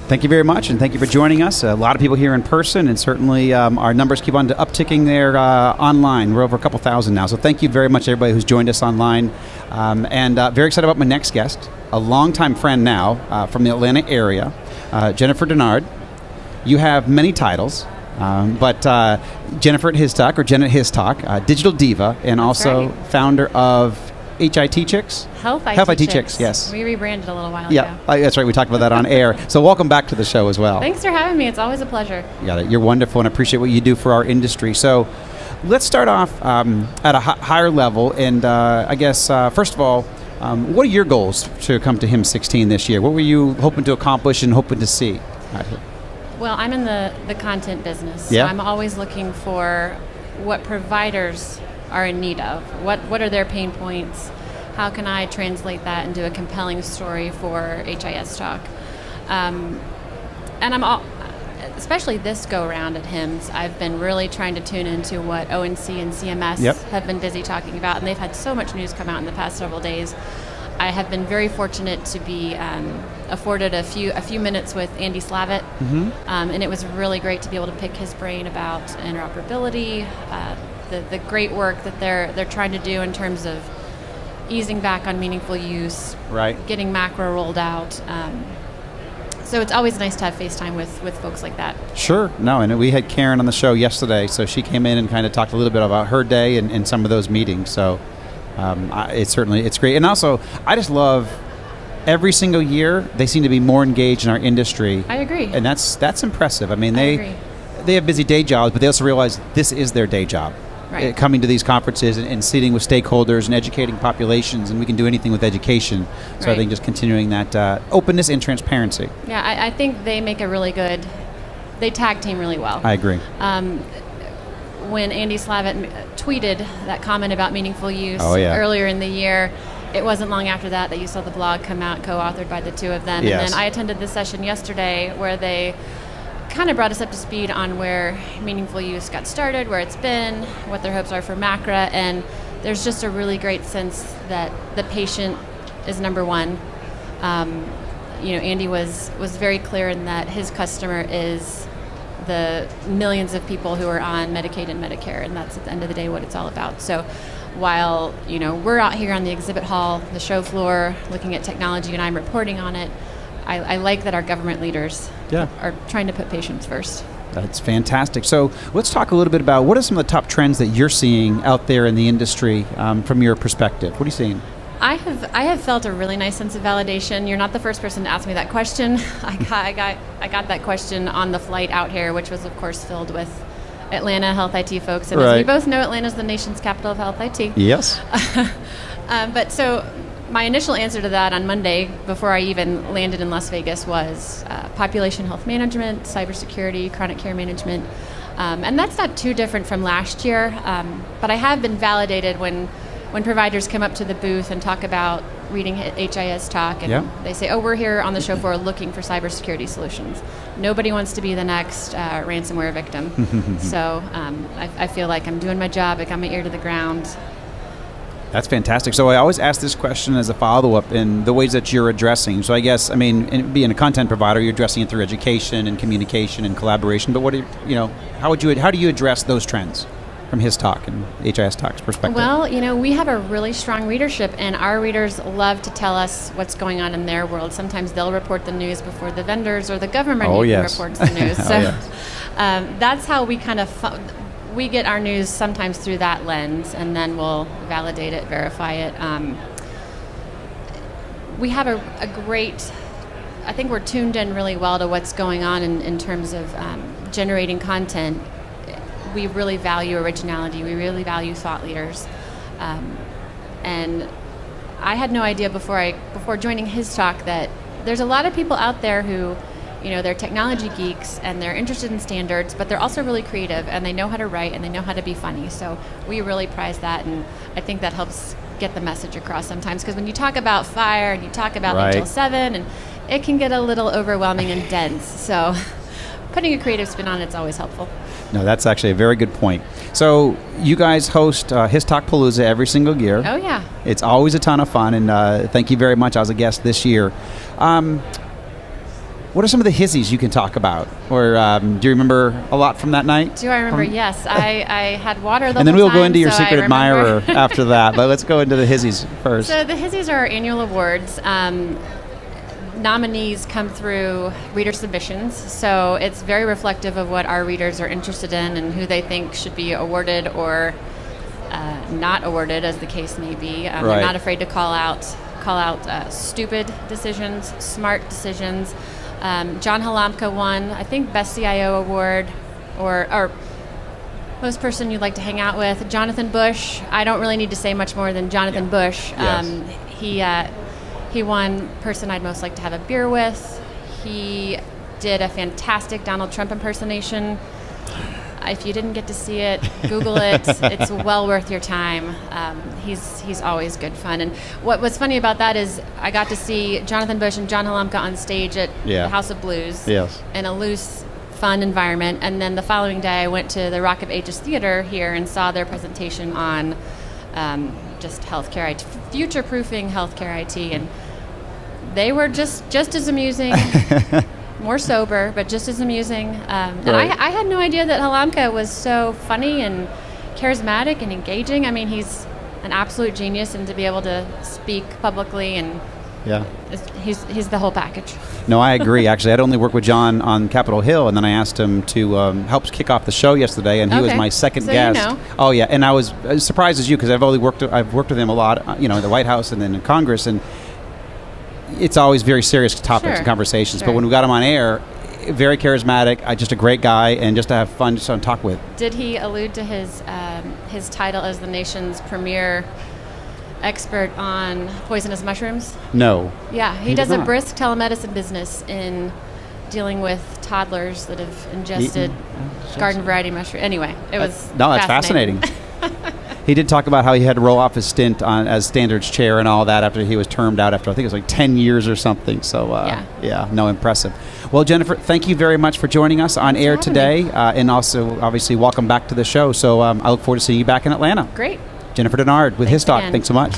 Thank you very much, and thank you for joining us. A lot of people here in person, and certainly our numbers keep on upticking there online. We're over a couple thousand now, so thank you very much, everybody who's joined us online. And very excited about my next guest, a longtime friend now from the Atlanta area, Jennifer Dennard. You have many titles, but Jennifer at His Talk, or Jen at His Talk, digital diva, and also founder of HIT Chicks? Health IT Chicks, yes. We rebranded a little while ago. Yeah, that's right. We talked about that on air. So welcome back to the show as well. Thanks for having me. It's always a pleasure. Yeah, you're wonderful, and I appreciate what you do for our industry. So let's start off at a higher level. And I guess, first of all, what are your goals to come to HIM 16 this year? What were you hoping to accomplish and hoping to see out here? Well, I'm in the content business. Yeah. So I'm always looking for what providers are in need of. What are their pain points? How can I translate that into a compelling story for HIS Talk? And especially this go around at HIMSS, I've been really trying to tune into what ONC and CMS have been busy talking about, and they've had so much news come out in the past several days. I have been very fortunate to be afforded a few minutes with Andy Slavitt, and it was really great to be able to pick his brain about interoperability, the great work that they're trying to do in terms of easing back on meaningful use, getting macro rolled out. So it's always nice to have FaceTime with folks like that. Sure. No, and we had Karen on the show yesterday, so she came in and kind of talked a little bit about her day and some of those meetings. So it's great. And also, I just love every single year they seem to be more engaged in our industry. I agree. And that's impressive. I mean, they have busy day jobs, but they also realize this is their day job. Right. Coming to these conferences and sitting with stakeholders and educating populations, and we can do anything with education. So I think just continuing that openness and transparency. Yeah, I think they make they tag team really well. I agree. When Andy Slavitt tweeted that comment about meaningful use earlier in the year, it wasn't long after that you saw the blog come out, co-authored by the two of them. Yes. And then I attended the session yesterday where they kind of brought us up to speed on where meaningful use got started, where it's been, what their hopes are for MACRA, and there's just a really great sense that the patient is number one. Andy was very clear in that his customer is the millions of people who are on Medicaid and Medicare, and that's at the end of the day what it's all about. So while we're out here on the exhibit hall, the show floor, looking at technology, and I'm reporting on it, I like that our government leaders are trying to put patients first. That's fantastic. So let's talk a little bit about what are some of the top trends that you're seeing out there in the industry from your perspective. What are you seeing? I have felt a really nice sense of validation. You're not the first person to ask me that question. I got that question on the flight out here, which was of course filled with Atlanta health IT folks. And as we both know, Atlanta is the nation's capital of health IT. Yes. But so my initial answer to that on Monday, before I even landed in Las Vegas, was population health management, cybersecurity, chronic care management. And that's not too different from last year. But I have been validated when providers come up to the booth and talk about reading HIS Talk, and they say, oh, we're here on the show floor looking for cybersecurity solutions. Nobody wants to be the next ransomware victim. So I feel like I'm doing my job. I got my ear to the ground. That's fantastic. So I always ask this question as a follow-up in the ways that you're addressing. So I guess, being a content provider, you're addressing it through education and communication and collaboration. But how do you address those trends from His Talk and HIS Talk's perspective? Well, we have a really strong readership, and our readers love to tell us what's going on in their world. Sometimes they'll report the news before the vendors or the government reports the news. So that's how we kind of we get our news sometimes through that lens, and then we'll validate it, verify it. We have a great, I think we're tuned in really well to what's going on in terms of generating content. We really value originality. We really value thought leaders. And I had no idea before joining His Talk that there's a lot of people out there who, they're technology geeks and they're interested in standards, but they're also really creative and they know how to write and they know how to be funny. So we really prize that, and I think that helps get the message across sometimes, because when you talk about fire and you talk about Until 7, and it can get a little overwhelming and dense. So putting a creative spin on it's always helpful. No, that's actually a very good point. So you guys host His Talk Palooza every single year. Oh, yeah. It's always a ton of fun, and thank you very much. I was a guest this year. What are some of the hizzies you can talk about? Or do you remember a lot from that night? Do I remember? Yes. I had water the And then whole we'll go time, into your so secret I remember. admirer after that. But let's go into the hizzies first. So the hizzies are our annual awards. Nominees come through reader submissions, so it's very reflective of what our readers are interested in and who they think should be awarded or not awarded, as the case may be. Right. They're not afraid to call out stupid decisions, smart decisions. John Halamka won, I think, Best CIO Award, or most person you'd like to hang out with. Jonathan Bush, I don't really need to say much more than Jonathan Bush. Yes. He won Person I'd Most Like to Have a Beer With. He did a fantastic Donald Trump impersonation. If you didn't get to see it, Google it. It's well worth your time. He's always good fun. And what was funny about that is I got to see Jonathan Bush and John Halamka on stage at the House of Blues in a loose, fun environment. And then the following day I went to the Rock of Ages Theater here and saw their presentation on just healthcare IT, future-proofing healthcare IT. And they were just as amusing. More sober, but just as amusing. And I had no idea that Halamka was so funny and charismatic and engaging. I mean, he's an absolute genius, and to be able to speak publicly and he's the whole package. No, I agree. Actually, I'd only worked with John on Capitol Hill, and then I asked him to help kick off the show yesterday, and he was my second guest. You know. Oh yeah, and I was as surprised as you because I've worked with him a lot, in the White House and then in Congress, and it's always very serious topics and conversations. But when we got him on air, very charismatic, just a great guy, and just to have fun just to talk with. Did he allude to his title as the nation's premier expert on poisonous mushrooms? No. Yeah, he does a brisk telemedicine business in dealing with toddlers that have ingested garden variety mushroom. Anyway, it was that's fascinating. He did talk about how he had to roll off his stint as Standards chair and all that after he was termed out after, I think it was like 10 years or something. So, impressive. Well, Jennifer, thank you very much for joining us on air today. And also, obviously, welcome back to the show. So I look forward to seeing you back in Atlanta. Great. Jennifer Dennard with His Talk. Thanks so much.